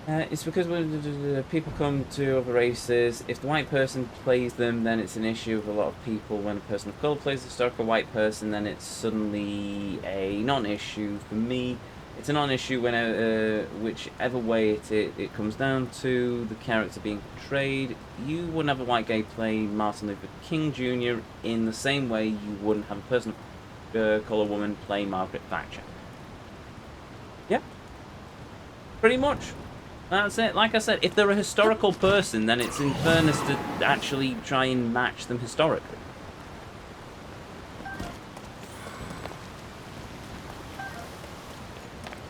It's because when people come to other races, if the white person plays them, then it's an issue with a lot of people. When a person of colour plays a historical white person, then it's suddenly a non-issue. For me, it's a non-issue when whichever way it comes down to the character being portrayed. You wouldn't have a white guy play Martin Luther King Jr. in the same way you wouldn't have a person of colour woman play Margaret Thatcher. Yep, pretty much. That's it. Like I said, if they're a historical person, then it's in fairness to actually try and match them historically.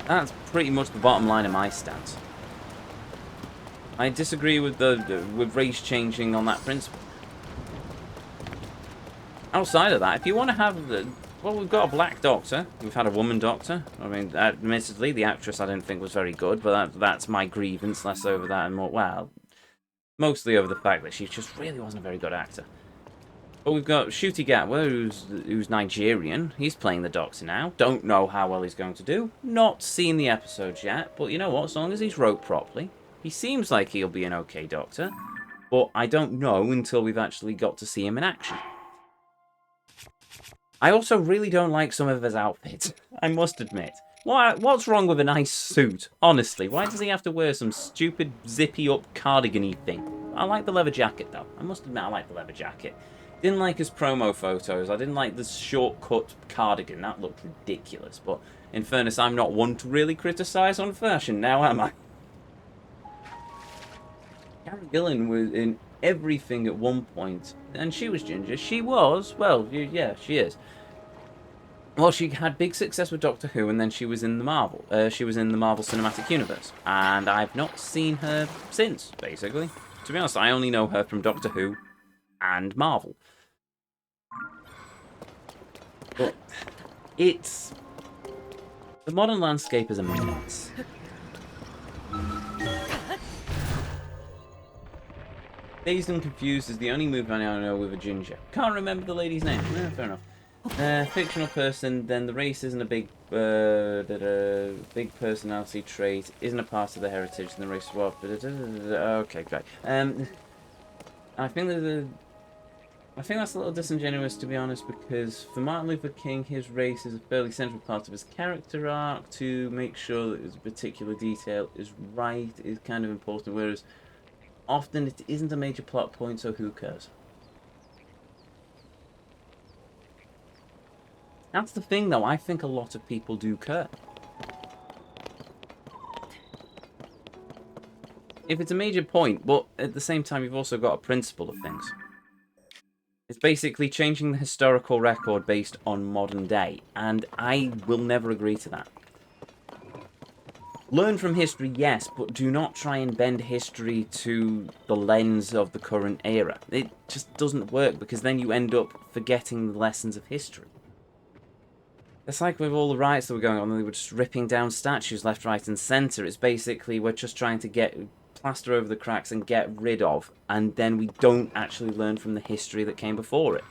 That's pretty much the bottom line of my stance. I disagree with with race changing on that principle. Outside of that, if you want to have well, we've got a black doctor. We've had a woman doctor. I mean, admittedly, the actress I didn't think was very good, but that's my grievance. Less over that and more, well, mostly over the fact that she just really wasn't a very good actor. But we've got Ncuti Gatwa, who's Nigerian. He's playing the Doctor now. Don't know how well he's going to do. Not seen the episodes yet, but you know what? As long as he's wrote properly, he seems like he'll be an okay Doctor. But I don't know until we've actually got to see him in action. I also really don't like some of his outfits, I must admit. What's wrong with a nice suit? Honestly, why does he have to wear some stupid zippy-up cardigan-y thing? I like the leather jacket, though. I must admit I like the leather jacket. Didn't like his promo photos. I didn't like the short-cut cardigan. That looked ridiculous. But in fairness, I'm not one to really criticise on fashion now, am I? Karen Gillan was in everything at one point, and she was ginger. She was, well, yeah, she is. Well, she had big success with Doctor Who, and then she was in the Marvel. She was in the Marvel Cinematic Universe, and I've not seen her since. Basically, to be honest, I only know her from Doctor Who and Marvel. But it's the modern landscape is a mess. Dazed and Confused is the only movie I now know with a ginger. Can't remember the lady's name. Fair enough. Fictional person, then the race isn't a big personality trait, isn't a part of the heritage, and the race swap. Okay, great. I think that's a little disingenuous, to be honest, because for Martin Luther King, his race is a fairly central part of his character arc. To make sure that his particular detail is right is kind of important, whereas often it isn't a major plot point, so who cares? That's the thing, though. I think a lot of people do care. If it's a major point, but at the same time, you've also got a principle of things. It's basically changing the historical record based on modern day, and I will never agree to that. Learn from history, yes, but do not try and bend history to the lens of the current era. It just doesn't work, because then you end up forgetting the lessons of history. It's like with all the riots that were going on, they were just ripping down statues left, right, and centre. It's basically we're just trying to get plaster over the cracks and get rid of, and then we don't actually learn from the history that came before it.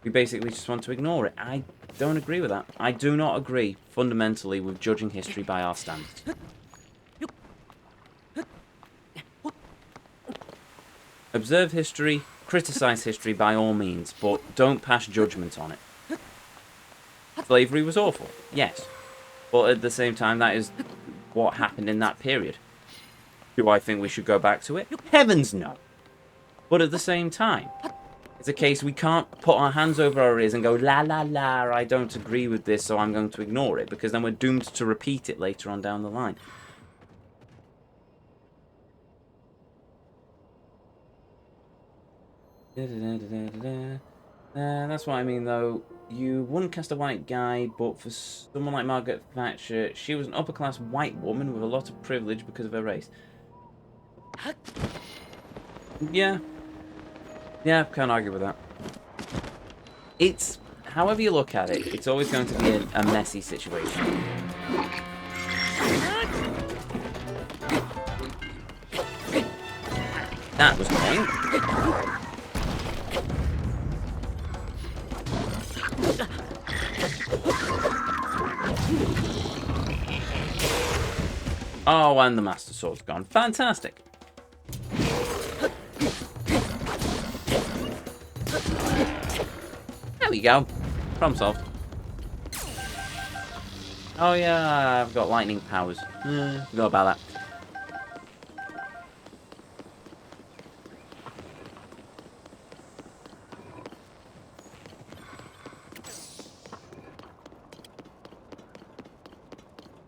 We basically just want to ignore it. I don't agree with that. I do not agree, fundamentally, with judging history by our standards. Observe history, criticise history by all means, but don't pass judgment on it. Slavery was awful, yes. But at the same time, that is what happened in that period. Do I think we should go back to it? Heavens no. But at the same time, it's a case we can't put our hands over our ears and go, la la la, I don't agree with this, so I'm going to ignore it, because then we're doomed to repeat it later on down the line. That's what I mean, though. You wouldn't cast a white guy, but for someone like Margaret Thatcher, she was an upper-class white woman with a lot of privilege because of her race. Yeah. Yeah, can't argue with that. It's, however you look at it, it's always going to be a messy situation. That was annoying. Oh, and the Master Sword's gone. Fantastic. There we go. Problem solved. Oh yeah, I've got lightning powers. Forgot about that.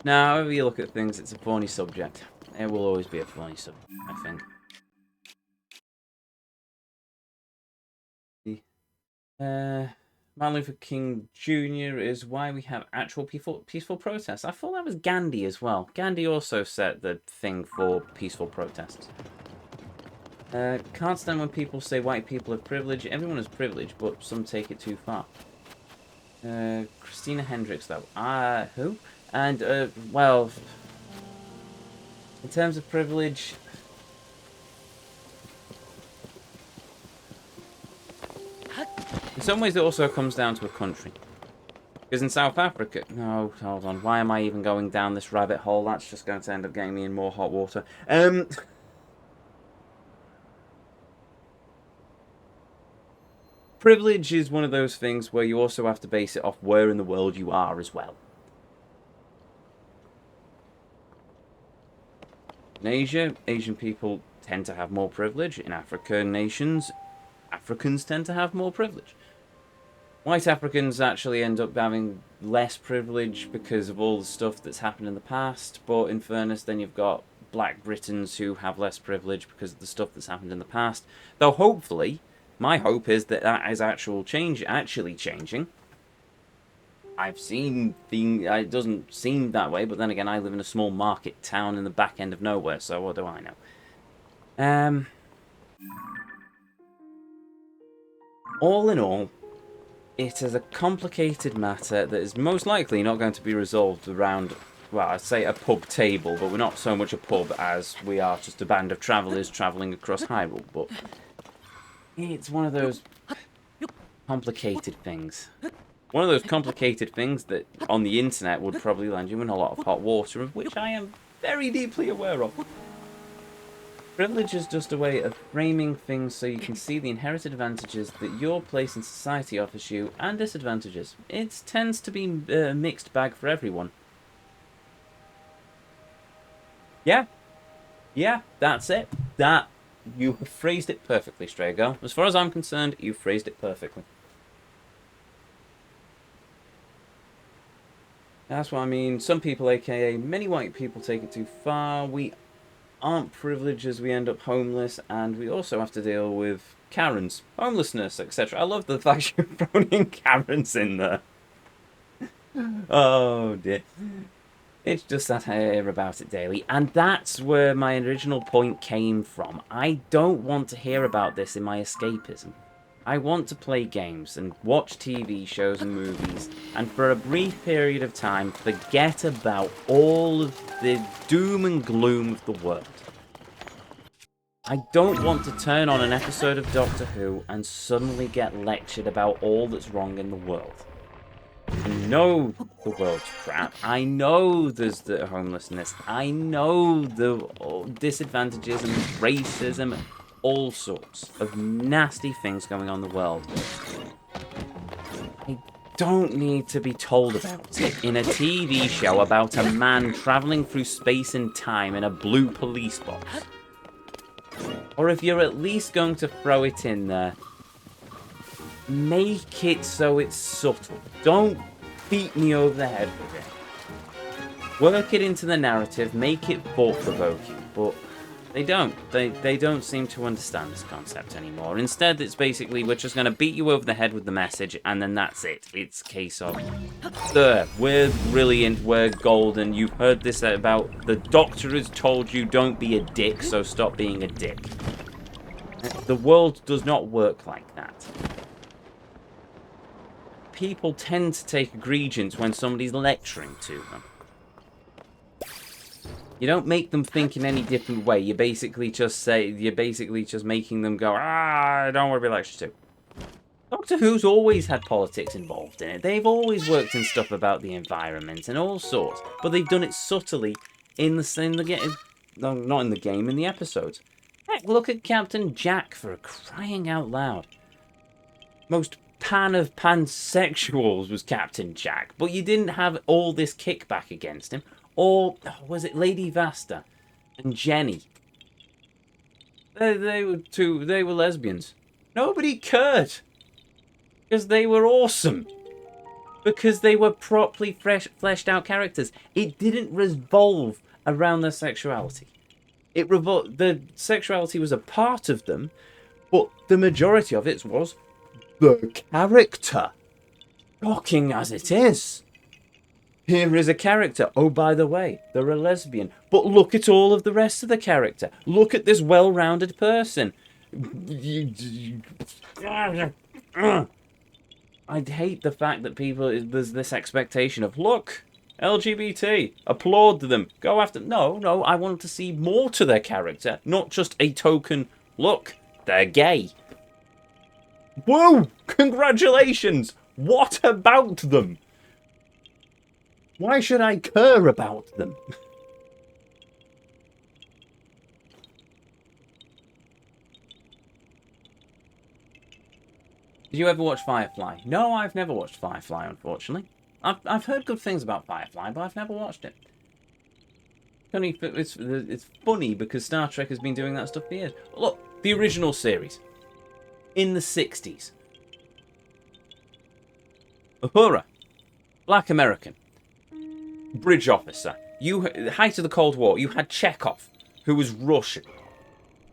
Now, however you look at things, it's a thorny subject. It will always be a thorny subject, I think. Martin Luther King Jr. is why we have actual peaceful protests. I thought that was Gandhi as well. Gandhi also set the thing for peaceful protests. Can't stand when people say white people have privilege. Everyone has privilege, but some take it too far. Christina Hendricks, though. Who? And, well, in terms of privilege, in some ways it also comes down to a country. Because in South Africa... No, hold on. Why am I even going down this rabbit hole? That's just going to end up getting me in more hot water. Privilege is one of those things where you also have to base it off where in the world you are as well. In Asia, Asian people tend to have more privilege. In African nations, Africans tend to have more privilege. White Africans actually end up having less privilege because of all the stuff that's happened in the past, but in fairness, then you've got Black Britons who have less privilege because of the stuff that's happened in the past. Though hopefully, my hope is that that is actually changing. I've seen things, it doesn't seem that way, but then again, I live in a small market town in the back end of nowhere, so what do I know? All in all, it is a complicated matter that is most likely not going to be resolved around, well, I'd say a pub table, but we're not so much a pub as we are just a band of travellers travelling across Hyrule, but it's one of those complicated things. One of those complicated things that on the internet would probably land you in a lot of hot water, of which I am very deeply aware of. Privilege is just a way of framing things so you can see the inherited advantages that your place in society offers you, and disadvantages. It tends to be a mixed bag for everyone. Yeah, that's it. You have phrased it perfectly, Stray Girl. As far as I'm concerned, you've phrased it perfectly. That's what I mean. Some people, aka many white people, take it too far. We aren't privileged as we end up homeless, and we also have to deal with Karens, homelessness, etc. I love the fact you've thrown in Karens in there. Oh dear. It's just that I hear about it daily, and that's where my original point came from. I don't want to hear about this in my escapism. I want to play games and watch TV shows and movies, and for a brief period of time, forget about all of the doom and gloom of the world. I don't want to turn on an episode of Doctor Who and suddenly get lectured about all that's wrong in the world. I know the world's crap. I know there's the homelessness. I know the disadvantages and racism and all sorts of nasty things going on in the world. I don't need to be told about it in a TV show about a man travelling through space and time in a blue police box. Or if you're at least going to throw it in there, make it so it's subtle. Don't beat me over the head with it. Work it into the narrative, make it thought-provoking, but they don't. They don't seem to understand this concept anymore. Instead, it's basically, we're just going to beat you over the head with the message, and then that's it. It's a case of, we're brilliant, we're golden, you've heard this about, the doctor has told you don't be a dick, so stop being a dick. The world does not work like that. People tend to take egregious when somebody's lecturing to them. You don't make them think in any different way. You're basically just making them go, I don't want to be lectured to. Doctor Who's always had politics involved in it. They've always worked in stuff about the environment and all sorts, but they've done it subtly in the game. No, not in the game, in the episodes. Heck, look at Captain Jack, for crying out loud. Most pan of pansexuals was Captain Jack, but you didn't have all this kickback against him. Or was it Lady Vasta and Jenny? They were lesbians. Nobody cared because they were awesome. Because they were properly fleshed out characters. It didn't revolve around their sexuality. The sexuality was a part of them, but the majority of it was the character. Shocking as it is. Here is a character. Oh, by the way, they're a lesbian. But look at all of the rest of the character. Look at this well-rounded person. I'd hate the fact that there's this expectation of, look, LGBT, applaud them, go after... No, I want to see more to their character, not just a token, look, they're gay. Whoa, congratulations! What about them? Why should I care about them? Did you ever watch Firefly? No, I've never watched Firefly, unfortunately. I've heard good things about Firefly, but I've never watched it. It's funny because Star Trek has been doing that stuff for years. Look, the original series. In the 60s. Uhura. Black American. Bridge officer. Height of the Cold War, you had Chekhov, who was Russian.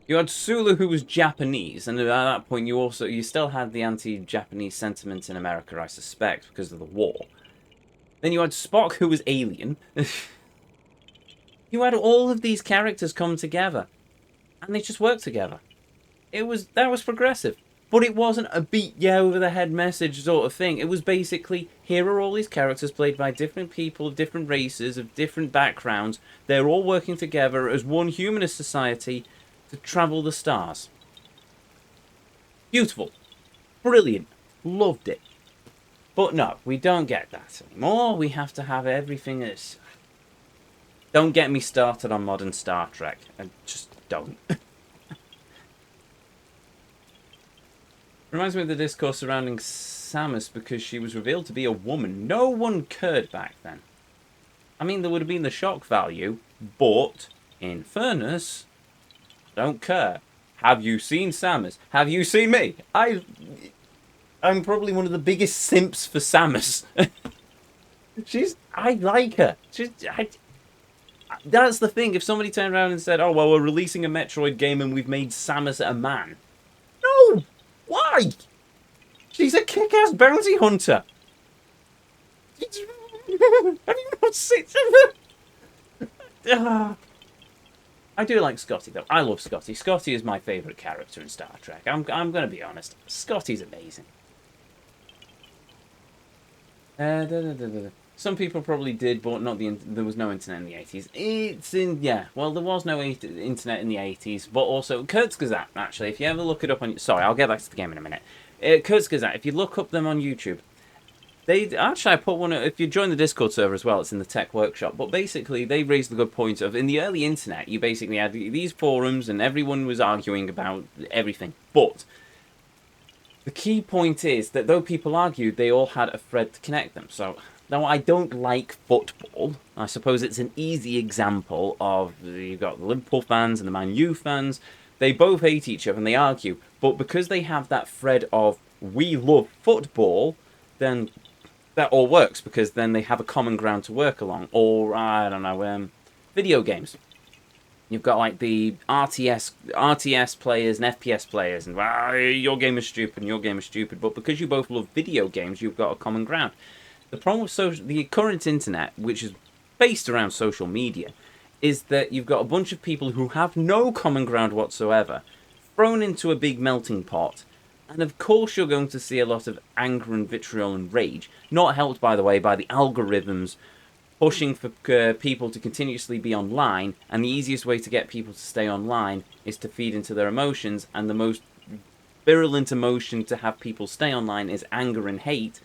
You had Sulu, who was Japanese, and at that point you still had the anti-Japanese sentiment in America, I suspect, because of the war. Then you had Spock, who was alien. You had all of these characters come together, and they just worked together. That was progressive. But it wasn't a beat you over the head message sort of thing. It was basically, here are all these characters played by different people, different races, of different backgrounds. They're all working together as one humanist society to travel the stars. Beautiful. Brilliant. Loved it. But no, we don't get that anymore. We have to have everything as... Don't get me started on modern Star Trek. I just don't. Reminds me of the discourse surrounding Samus because she was revealed to be a woman. No one cared back then. I mean, there would have been the shock value, but in fairness, don't care. Have you seen Samus? Have you seen me? I'm probably one of the biggest simps for Samus. I like her. That's the thing. If somebody turned around and said, "Oh well, we're releasing a Metroid game and we've made Samus a man," no. Why? She's a kick-ass bounty hunter. Have you not seen? I do like Scotty though. I love Scotty. Scotty is my favourite character in Star Trek. I'm going to be honest. Scotty's amazing. Some people probably did, but there was no internet in the 80s. Well, there was no internet in the 80s, but also Kurzgesagt, actually, if you ever look it up on... Sorry, I'll get back to the game in a minute. Kurzgesagt, if you look up them on YouTube, I put one... If you join the Discord server as well, it's in the Tech Workshop, but basically, they raised the good point of, in the early internet, you basically had these forums, and everyone was arguing about everything, but... The key point is that though people argued, they all had a thread to connect them, so... Now, I don't like football. I suppose it's an easy example of, you've got the Liverpool fans and the Man U fans. They both hate each other and they argue. But because they have that thread of, we love football, then that all works. Because then they have a common ground to work along. Or, I don't know, video games. You've got like the RTS players and FPS players. And, your game is stupid and your game is stupid. But because you both love video games, you've got a common ground. The problem with the current internet, which is based around social media, is that you've got a bunch of people who have no common ground whatsoever, thrown into a big melting pot, and of course you're going to see a lot of anger and vitriol and rage, not helped, by the way, by the algorithms pushing for people to continuously be online, and the easiest way to get people to stay online is to feed into their emotions, and the most virulent emotion to have people stay online is anger and hate.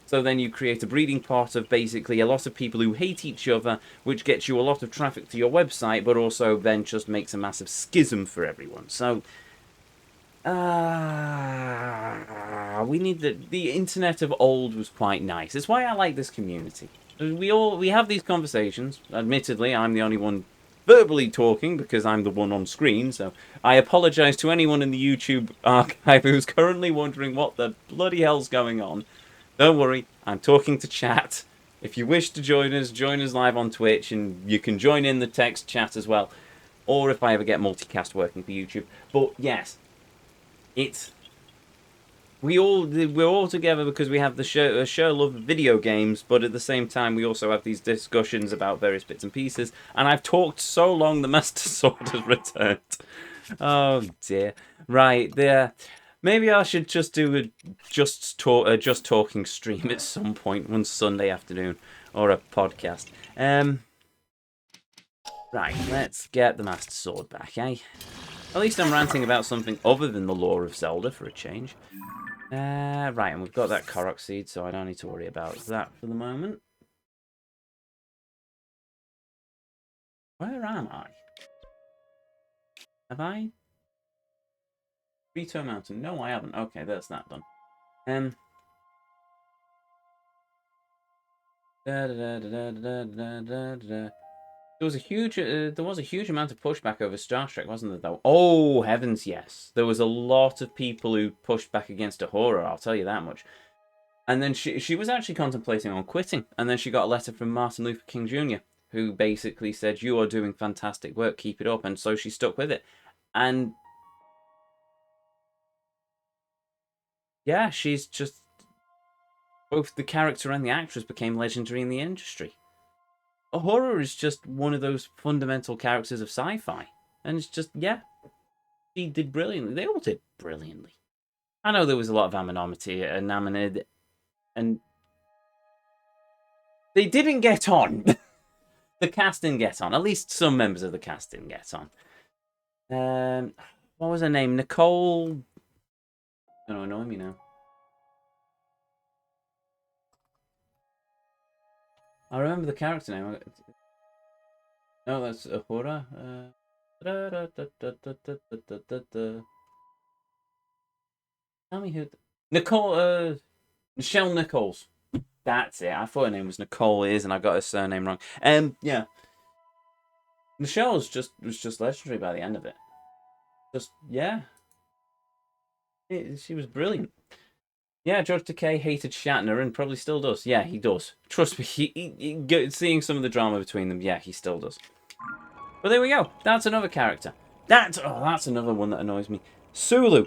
So then you create a breeding pot of basically a lot of people who hate each other, which gets you a lot of traffic to your website, but also then just makes a massive schism for everyone. So, we need the internet of old was quite nice. It's why I like this community. We have these conversations. Admittedly, I'm the only one verbally talking because I'm the one on screen, so I apologize to anyone in the YouTube archive who's currently wondering what the bloody hell's going on. Don't worry, I'm talking to chat. If you wish to join us live on Twitch, and you can join in the text chat as well, or if I ever get multicast working for YouTube. But yes, we're all together because we have the show love of video games, but at the same time we also have these discussions about various bits and pieces. And I've talked so long, the Master Sword has returned. Oh dear. Right there. Maybe I should just do a just talking stream at some point one Sunday afternoon, or a podcast. Right, let's get the Master Sword back, eh? At least I'm ranting about something other than the lore of Zelda for a change. Right, and we've got that Korok seed, so I don't need to worry about that for the moment. Where am I? Have I? Rito Mountain. No, I haven't. Okay, that's that done. There was a huge amount of pushback over Star Trek, wasn't there? Though. Oh heavens, yes. There was a lot of people who pushed back against Ahura. I'll tell you that much. And then she was actually contemplating on quitting. And then she got a letter from Martin Luther King Jr., who basically said, "You are doing fantastic work. Keep it up." And so she stuck with it. And yeah, she's just both the character and the actress became legendary in the industry. Ahura is just one of those fundamental characters of sci-fi. And it's just, yeah, she did brilliantly. They all did brilliantly. I know there was a lot of anonymity, and they didn't get on. The cast didn't get on. At least some members of the cast didn't get on. What was her name? Nicole. Don't annoy me now. I remember the character name. No, that's Ahura. Tell me who. Nicole. Michelle Nichols. That's it. I thought her name was Nicole is, and I got her surname wrong. Yeah. Michelle was just legendary by the end of it. Just yeah. She was brilliant. Yeah, George Takei hated Shatner and probably still does. Yeah, he does. Trust me, seeing some of the drama between them, yeah, he still does. But there we go. That's another character. That's another one that annoys me. Sulu.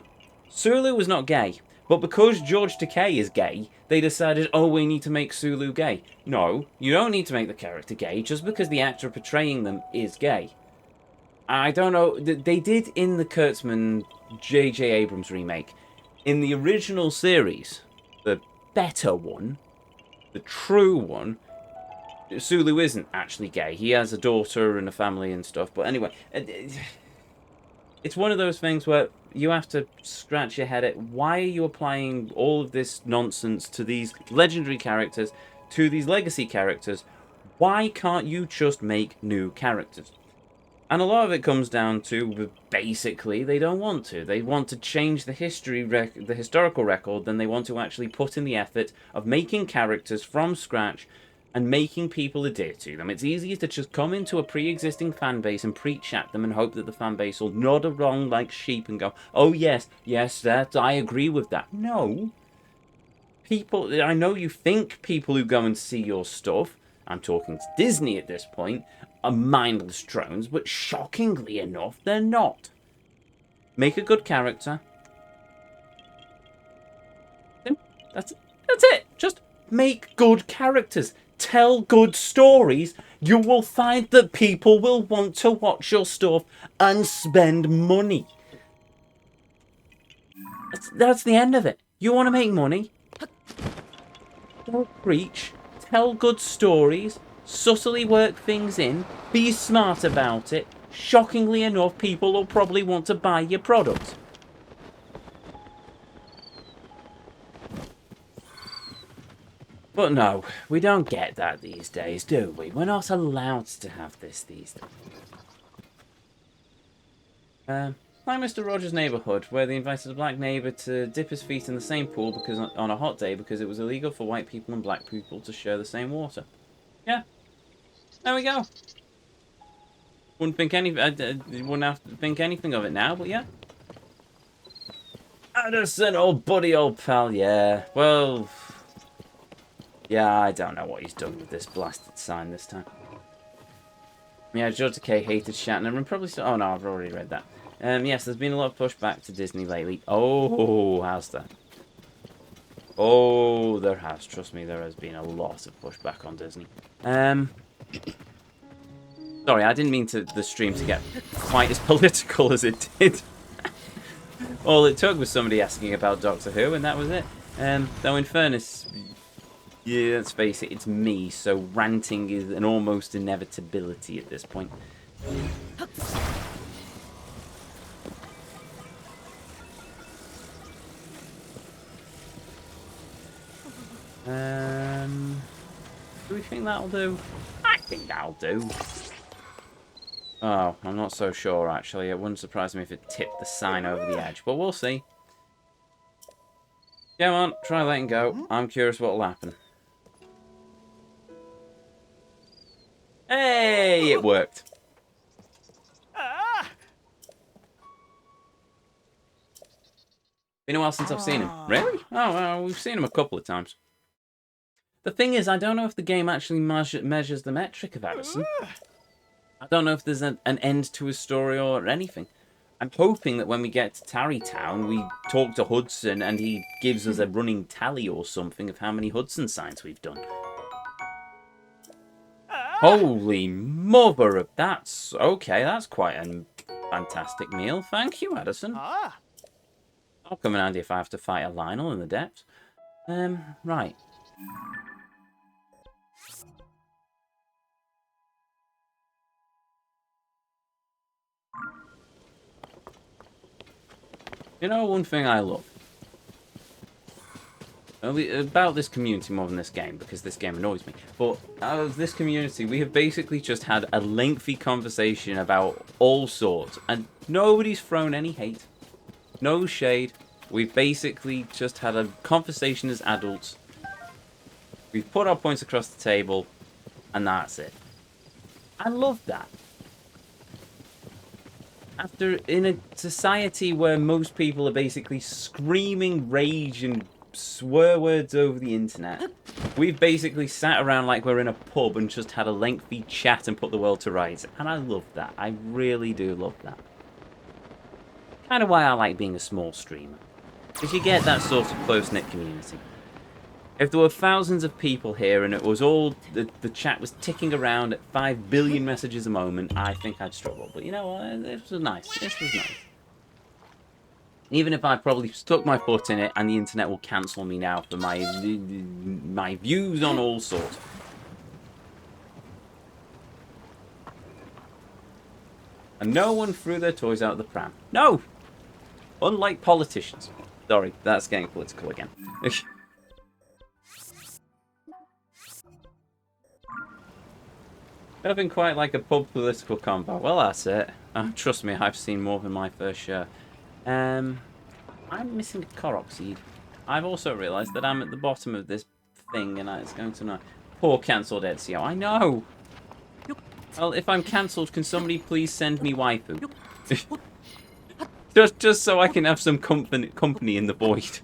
Sulu was not gay. But because George Takei is gay, they decided, oh, we need to make Sulu gay. No, you don't need to make the character gay just because the actor portraying them is gay. I don't know. They did in the Kurtzman J.J. Abrams remake. In the original series, the better one, the true one, Sulu isn't actually gay. He has a daughter and a family and stuff. But anyway, it's one of those things where you have to scratch your head at why are you applying all of this nonsense to these legendary characters, to these legacy characters? Why can't you just make new characters? And a lot of it comes down to, basically, they don't want to. They want to change the historical record, then they want to actually put in the effort of making characters from scratch and making people adhere to them. It's easier to just come into a pre-existing fan base and preach at them and hope that the fan base will nod along like sheep and go, oh yes, that I agree with that. No. People, I know you think people who go and see your stuff, I'm talking to Disney at this point, are mindless drones, but shockingly enough, they're not. Make a good character. That's it. Just make good characters. Tell good stories. You will find that people will want to watch your stuff and spend money. That's the end of it. You want to make money? Don't preach. Tell good stories. Subtly work things in. Be smart about it. Shockingly enough, people will probably want to buy your product. But no, we don't get that these days, do we? We're not allowed to have this these days. Like Mr. Rogers' neighborhood, where they invited a black neighbor to dip his feet in the same pool because on a hot day because it was illegal for white people and black people to share the same water. Yeah, there we go. Wouldn't think wouldn't have to think anything of it now, but yeah. Addison, old buddy, old pal, yeah. Well, yeah, I don't know what he's done with this blasted sign this time. Yeah, George Takei hated Shatner and probably still... Oh, no, I've already read that. Yes, there's been a lot of pushback to Disney lately. Oh, how's that? Oh, there has. Trust me, there has been a lot of pushback on Disney. Sorry, I didn't mean the stream to get quite as political as it did. All it took was somebody asking about Doctor Who, and that was it. Though in fairness, yeah, let's face it, it's me, so ranting is an almost inevitability at this point. Do we think that'll do? I think that'll do. Oh, I'm not so sure, actually. It wouldn't surprise me if it tipped the sign over the edge, but we'll see. Come on, try letting go. I'm curious what'll happen. Hey, it worked. Been a while since I've seen him. Really? Oh, well, we've seen him a couple of times. The thing is, I don't know if the game actually measures the metric of Addison. I don't know if there's an end to his story or anything. I'm hoping that when we get to Tarrytown, we talk to Hudson and he gives us a running tally or something of how many Hudson signs we've done. Holy mother of... That's... Okay, that's quite a fantastic meal. Thank you, Addison. I'll come in handy if I have to fight a Lionel in the depths. Right. You know, one thing I love about this community more than this game, because this game annoys me, but out of this community, we have basically just had a lengthy conversation about all sorts, and nobody's thrown any hate, no shade. We've basically just had a conversation as adults. We've put our points across the table, and that's it. I love that. In a society where most people are basically screaming rage and swear words over the internet, we've basically sat around like we're in a pub and just had a lengthy chat and put the world to rights. And I love that. I really do love that. Kind of why I like being a small streamer. Because you get that sort of close-knit community. If there were thousands of people here and it was all, the chat was ticking around at 5 billion messages a moment, I think I'd struggle. But you know what, this was nice. This was nice. Even if I probably stuck my foot in it and the internet will cancel me now for my views on all sorts. And no one threw their toys out of the pram. No! Unlike politicians. Sorry, that's getting political again. Nothing quite like a pub political combo. Well, that's it. Trust me, I've seen more than my fair share. I'm missing a Korok seed. I've also realised that I'm at the bottom of this thing and it's going to know. Poor cancelled Ezio. I know! Well, if I'm cancelled, can somebody please send me waifu? just so I can have some company in the void.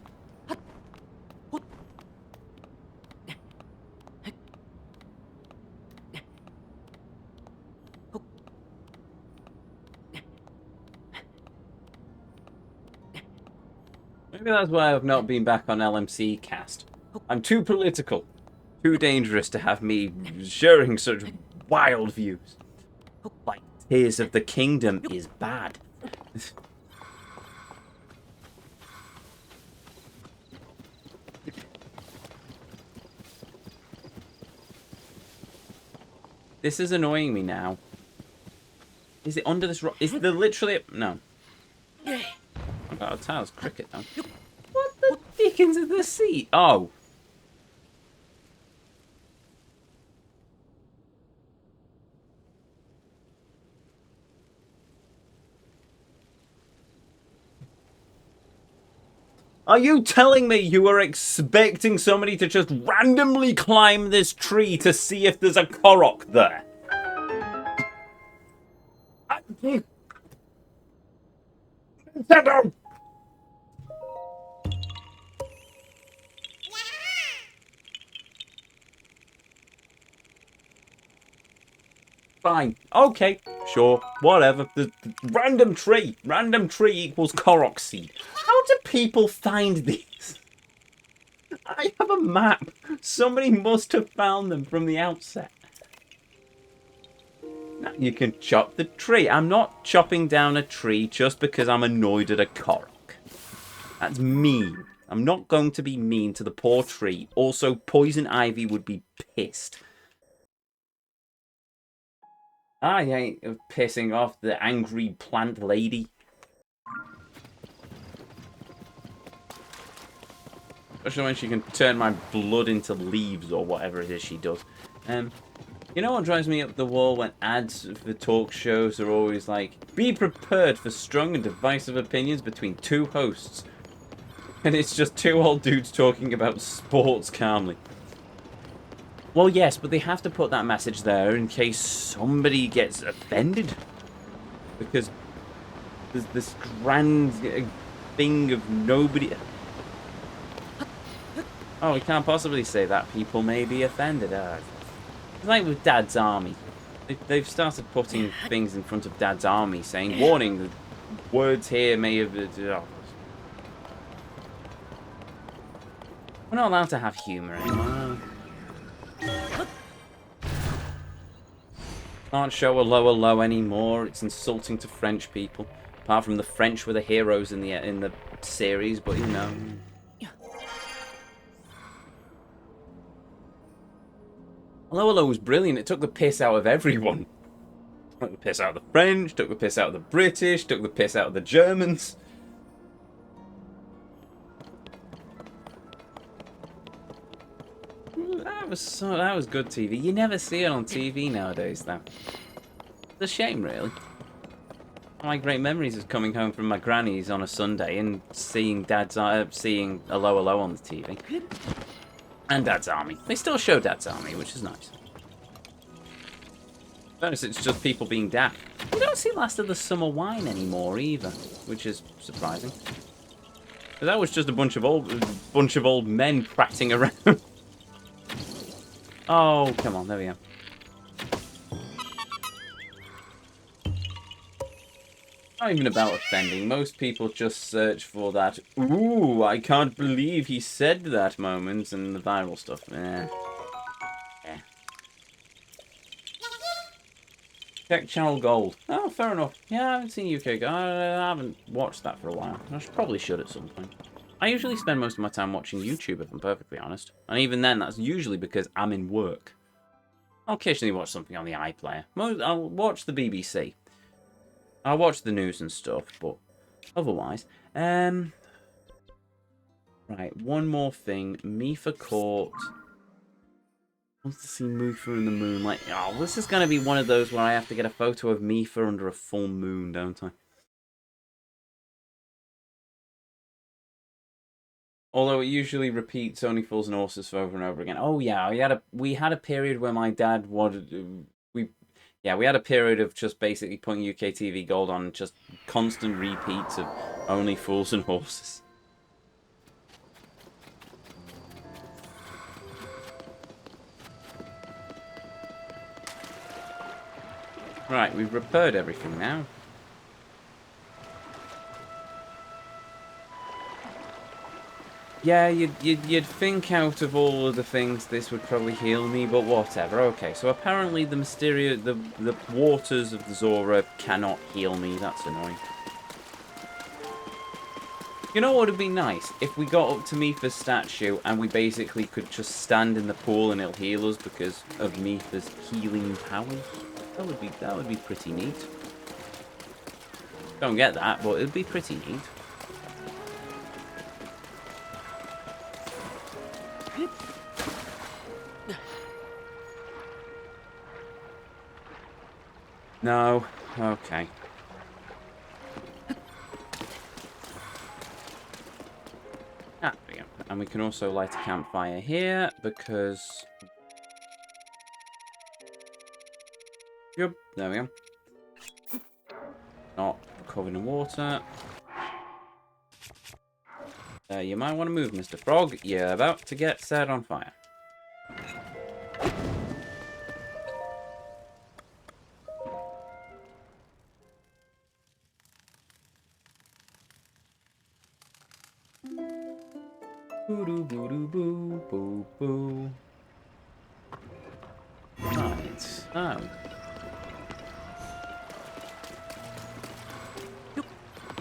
Maybe that's why I've not been back on LMC cast. I'm too political. Too dangerous to have me sharing such wild views. Like, Tears of the Kingdom is bad. This is annoying me now. Is it under this rock? Is there literally... No. I've got a Tails cricket though. What the dickens is the seat? Oh. Are you telling me you were expecting somebody to just randomly climb this tree to see if there's a Korok there? Fine. Okay. Sure. Whatever. The random tree. Random tree equals Korok seed. How do people find these? I have a map. Somebody must have found them from the outset. Now you can chop the tree. I'm not chopping down a tree just because I'm annoyed at a Korok. That's mean. I'm not going to be mean to the poor tree. Also, Poison Ivy would be pissed. I ain't pissing off the angry plant lady. Especially when she can turn my blood into leaves or whatever it is she does. You know what drives me up the wall when ads for talk shows are always like, be prepared for strong and divisive opinions between two hosts. And it's just two old dudes talking about sports calmly. Well, yes, but they have to put that message there in case somebody gets offended. Because there's this grand thing of nobody... Oh, we can't possibly say that. People may be offended. It's like with Dad's Army. They've started putting things in front of Dad's Army saying, warning, the words here may have... We're not allowed to have humour anymore. Can't show a low anymore. It's insulting to French people. Apart from the French were the heroes in the series, but you know. Low was brilliant. It took the piss out of everyone. Took the piss out of the French, took the piss out of the British, took the piss out of the Germans. That was good TV. You never see it on TV nowadays, though. It's a shame, really. My great memories of coming home from my granny's on a Sunday and seeing seeing a low on the TV. And Dad's Army. They still show Dad's Army, which is nice. Notice it's just people being daft. You don't see Last of the Summer Wine anymore either, which is surprising. But that was just a bunch of old men prattling around. Oh, come on, there we go. Not even about offending. Most people just search for that, ooh, I can't believe he said that moment, and the viral stuff. Check Channel Gold. Oh, fair enough. Yeah, I haven't seen UK Gold. I haven't watched that for a while. Probably should at some point. I usually spend most of my time watching YouTube, if I'm perfectly honest. And even then, that's usually because I'm in work. I'll occasionally watch something on the iPlayer. I'll watch the BBC. I'll watch the news and stuff, but otherwise. Right, one more thing. Mifa Court. Wants to see Mifa in the moonlight. Oh, this is going to be one of those where I have to get a photo of Mifa under a full moon, don't I? Although it usually repeats Only Fools and Horses over and over again. Oh yeah, we had a period where my dad wanted we had a period of just basically putting UK TV Gold on just constant repeats of Only Fools and Horses. Right, we've repaired everything now. Yeah, you'd think out of all of the things this would probably heal me, but whatever. Okay, so apparently the waters of the Zora cannot heal me. That's annoying. You know what would be nice? If we got up to Mifa's statue and we basically could just stand in the pool and it'll heal us because of Mifa's healing powers. That would be pretty neat. Don't get that, but it'd be pretty neat. No. Okay. And we can also light a campfire here, because... Yep, there we go. Not covered in water. You might want to move, Mr. Frog. You're about to get set on fire. Boo-doo-boo-doo-boo, boo-boo. Right, so...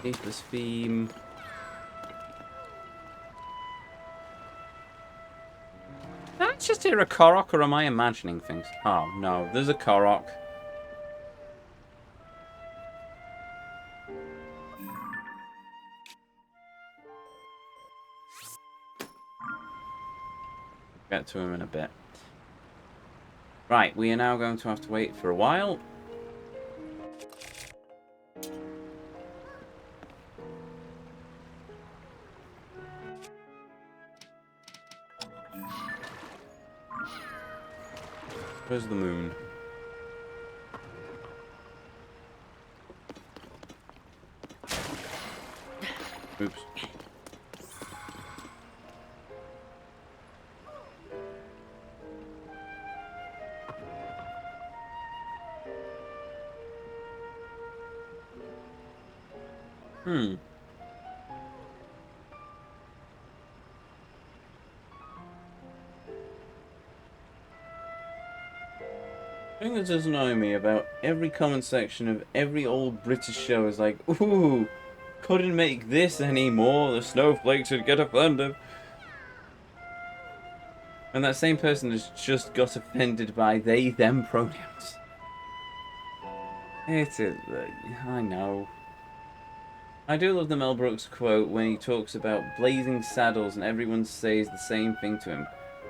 Faithless theme. Did I just hear a Korok, or am I imagining things? Oh, no, there's a Korok. Get to him in a bit. Right, we are now going to have to wait for a while. Where's the moon? Oops. The thing that does annoy me about every comment section of every old British show is like, ooh, couldn't make this anymore, the snowflakes would get offended. And that same person has just got offended by they, them pronouns. It is, I know. I do love the Mel Brooks quote when he talks about blazing saddles and everyone says the same thing to him.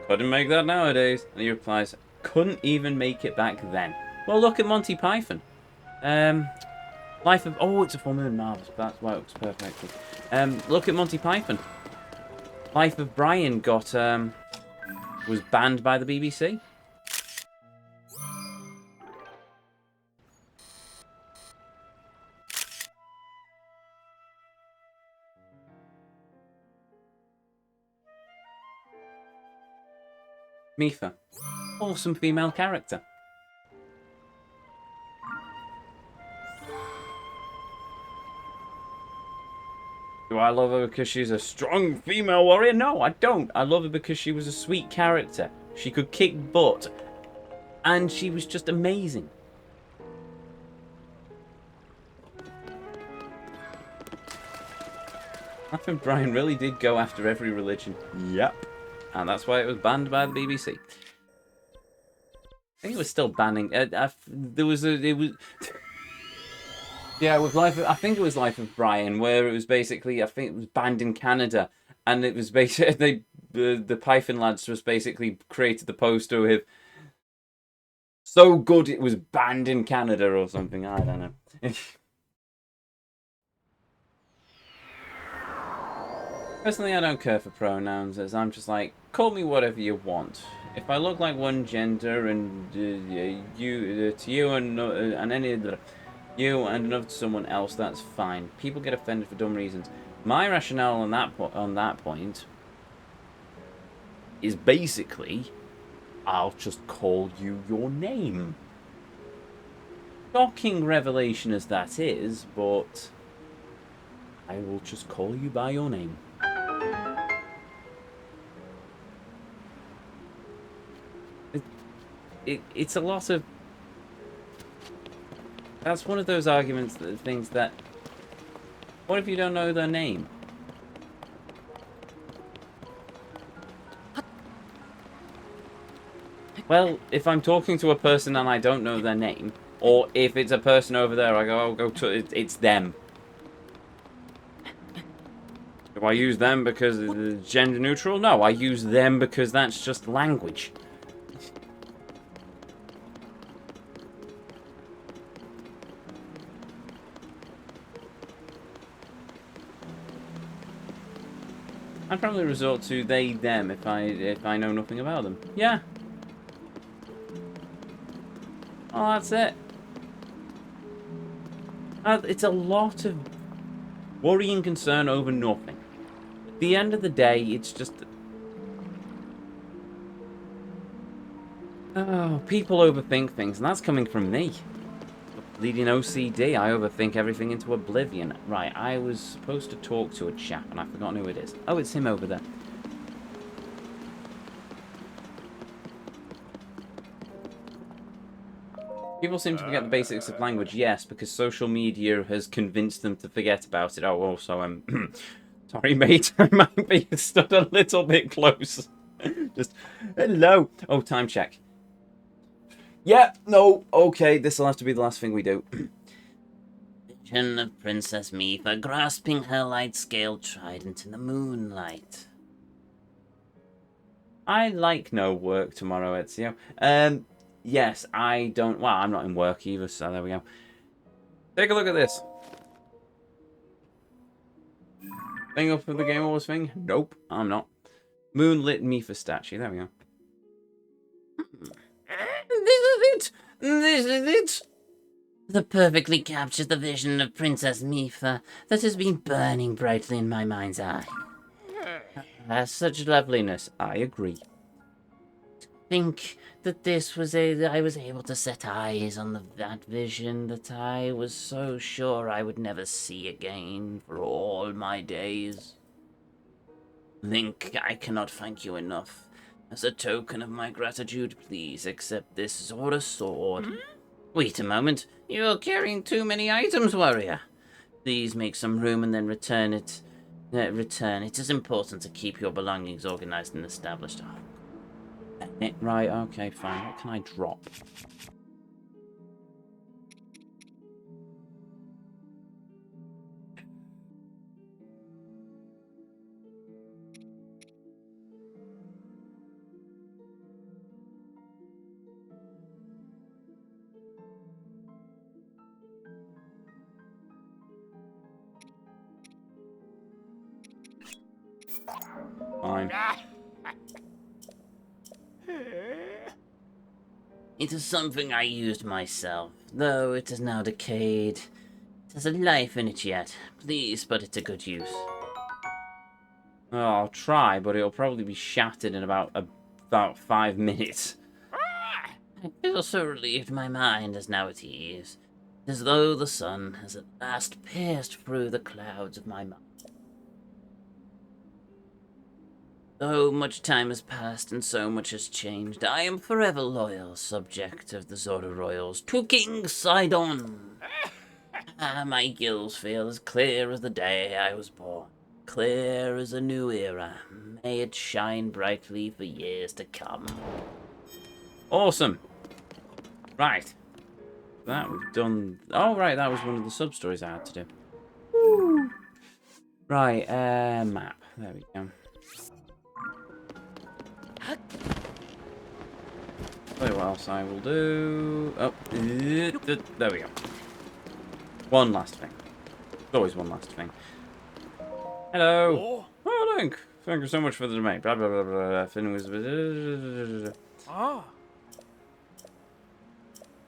Couldn't make that nowadays. And he replies, couldn't even make it back then. Well, look at Monty Python. Life of... Oh, it's a full moon. Marvellous. That's why it looks perfectly. Look at Monty Python. Life of Brian got... was banned by the BBC. Mifa. Awesome female character. Do I love her because she's a strong female warrior? No, I don't. I love her because she was a sweet character. She could kick butt. And she was just amazing. I think Brian really did go after every religion. Yep. And that's why it was banned by the BBC. I think it was still banning... there was a... It was... Yeah, with Life of, I think it was Life of Brian, where it was basically, I think it was banned in Canada, and it was basically, the Python lads just basically created the poster with, so good it was banned in Canada or something, I don't know. Personally, I don't care for pronouns, as I'm just like, call me whatever you want. If I look like one gender, and you, to you and any other... You and another to someone else, that's fine. People get offended for dumb reasons. My rationale on that point is basically, I'll just call you your name. Shocking revelation as that is, but I will just call you by your name. It's a lot of... That's one of those arguments, things that... What if you don't know their name? Well, if I'm talking to a person and I don't know their name, or if it's a person over there, I go, it's them. Do I use them because it's gender neutral? No, I use them because that's just language. I'd probably resort to they, them if I know nothing about them. Yeah. Oh, that's it. It's a lot of worry and concern over nothing. At the end of the day, it's just... Oh, people overthink things, and that's coming from me. Leading OCD, I overthink everything into oblivion. Right, I was supposed to talk to a chap, and I've forgotten who it is. Oh, it's him over there. People seem to forget the basics of language, yes, because social media has convinced them to forget about it. Oh, also, sorry, mate, I might be stood a little bit close. Just, hello. Oh, time check. Yeah, no, okay, this'll have to be the last thing we do. Vision of Princess Mifa grasping her light-scaled trident in the moonlight. I like no work tomorrow, Ezio. Yes, I don't... Well, I'm not in work either, so there we go. Take a look at this. Thing up for the Game Awards thing? Nope, I'm not. Moonlit Mifa statue, there we go. This is it! This is it! That perfectly captures the vision of Princess Mifa that has been burning brightly in my mind's eye. Has such loveliness, I agree. Think that I was able to set eyes on that vision that I was so sure I would never see again for all my days. Link, I cannot thank you enough. As a token of my gratitude, please accept this Zora sword. Wait a moment, you're carrying too many items, warrior. Please make some room and then return it. It is important to keep your belongings organized and established. Oh. Right, okay, fine. What can I drop? Fine. It is something I used myself, though it is now decayed. It has a life in it yet. Please put it to good use. Oh, I'll try, but it'll probably be shattered in about 5 minutes. I feel so relieved my mind is now at ease. It is as though the sun has at last pierced through the clouds of my mind. Though much time has passed and so much has changed, I am forever loyal subject of the Zora Royals to King Sidon. My gills feel as clear as the day I was born, clear as a new era. May it shine brightly for years to come. Awesome. Right. That we've done... Oh, right, that was one of the sub-stories I had to do. Woo. Right, map. There we go. Tell you what else I will do. Oh, there we go. One last thing. There's always one last thing. Hello. Oh, Link. Thank you so much for the domain. Blah blah blah blah. Finn was. Ah.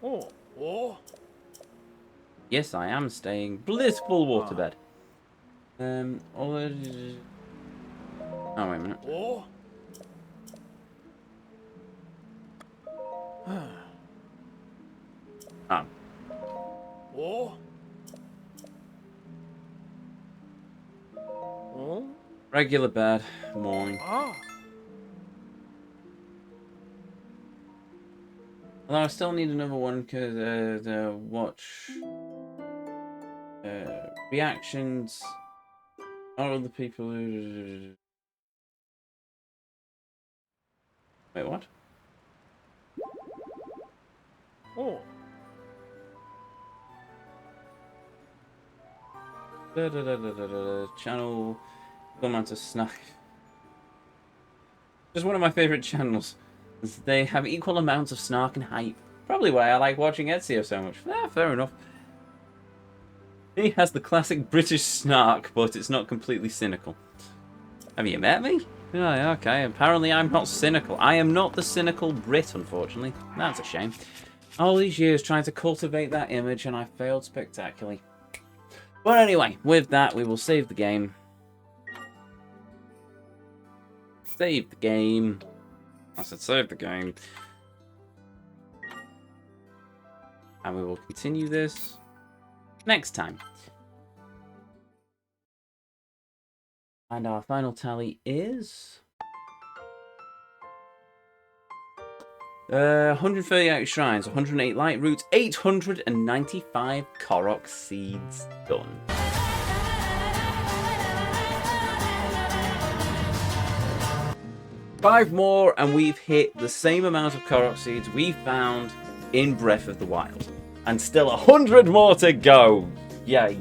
Oh. Yes, I am staying. Blissful waterbed. Oh, wait a minute. Ah. Regular bed, morning. Although I still need another one because watch reactions. All of the people who... Wait, what? Oh. Channel amount of snack. Just one of my favourite channels. They have equal amounts of snark and hype. Probably why I like watching Ezio so much. Fair enough. He has the classic British snark, but it's not completely cynical. Have you met me? Yeah, okay. Apparently I'm not cynical. I am not the cynical Brit, unfortunately. That's a shame. All these years trying to cultivate that image, and I failed spectacularly. But anyway, with that, we will save the game. Save the game. I said save the game. And we will continue this next time. And our final tally is 138 shrines, 108 light roots, 895 Korok seeds done. Five more, and we've hit the same amount of Korok seeds we found in Breath of the Wild. And still 100 more to go. Yay.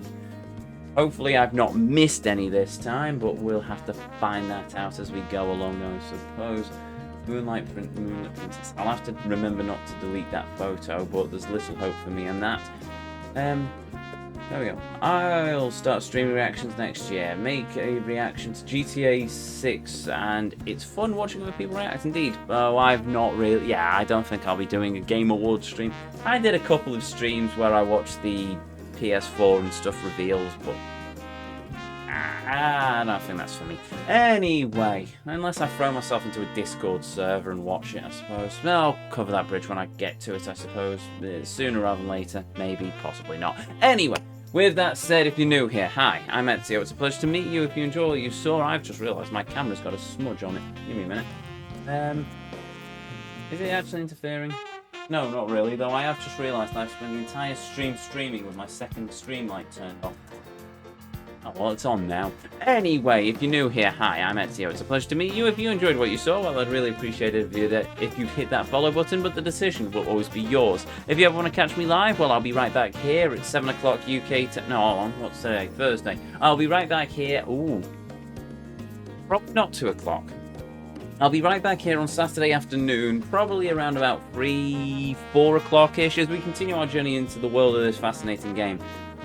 Hopefully I've not missed any this time, but we'll have to find that out as we go along, I suppose. Moonlight Princess. I'll have to remember not to delete that photo, but there's little hope for me in that. There we go. I'll start streaming reactions next year. Make a reaction to GTA 6, and it's fun watching other people react, indeed. Oh, I've not really... Yeah, I don't think I'll be doing a Game Awards stream. I did a couple of streams where I watched the PS4 and stuff reveals, but... I don't think that's for me. Anyway, unless I throw myself into a Discord server and watch it, I suppose. I'll cover that bridge when I get to it, I suppose. Sooner rather than later. Maybe, possibly not. Anyway, with that said, if you're new here, hi, I'm Ezio. It's a pleasure to meet you. If you enjoy what you saw, I've just realised my camera's got a smudge on it. Give me a minute. Is it actually interfering? No, not really, though I have just realised I've spent the entire stream streaming with my second stream light turned off. Oh, well, it's on now. Anyway, if you're new here, hi, I'm Ezio. It's a pleasure to meet you. If you enjoyed what you saw, well, I'd really appreciate it if you'd hit that follow button, but the decision will always be yours. If you ever want to catch me live, well, I'll be right back here at 7 o'clock UK... No, hold on, what's today? Thursday. I'll be right back here... Ooh. Probably not 2 o'clock. I'll be right back here on Saturday afternoon, probably around about 3, 4 o'clock-ish, as we continue our journey into the world of this fascinating game.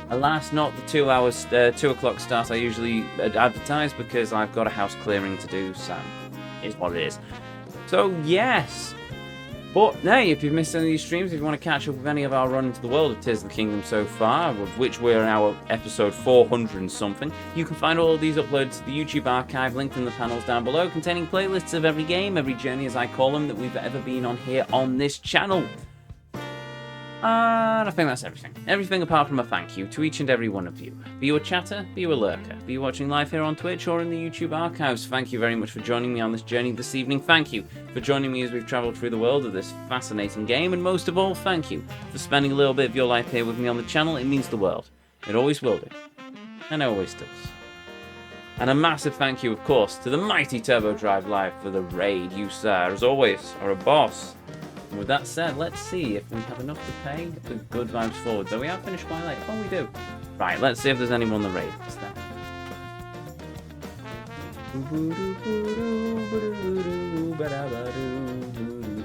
Alas, not the 2 hours, 2 o'clock start I usually advertise, because I've got a house clearing to do, so it's what it is. So, yes. But, hey, if you've missed any of these streams, if you want to catch up with any of our run into the world of Tears of the Kingdom so far, of which we're in our episode 400 and something, you can find all of these uploads to the YouTube archive linked in the panels down below, containing playlists of every game, every journey as I call them, that we've ever been on here on this channel. And I think that's everything. Everything apart from a thank you to each and every one of you. Be you a chatter, be you a lurker, be you watching live here on Twitch or in the YouTube archives, thank you very much for joining me on this journey this evening. Thank you for joining me as we've travelled through the world of this fascinating game. And most of all, thank you for spending a little bit of your life here with me on the channel. It means the world. It always will do. And it always does. And a massive thank you, of course, to the mighty Turbo Drive Live for the raid. You, sir, as always, are a boss. And with that said, let's see if we have enough to pay the good vibes forward. Though we have finished quite late. Oh, we do. Right, let's see if there's anyone on the raid. What's that?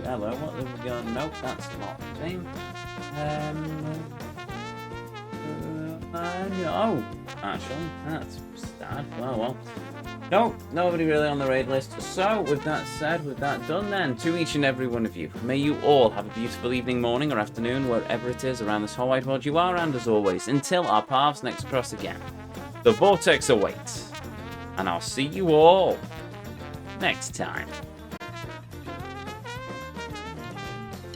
Hello, what have we got? Nope, that's not the same. No. Actually, that's sad. Well. No, nobody really on the raid list. So, with that said, with that done then, to each and every one of you, may you all have a beautiful evening, morning, or afternoon, wherever it is around this whole wide world you are, and as always, until our paths next cross again, the Vortex awaits, and I'll see you all next time.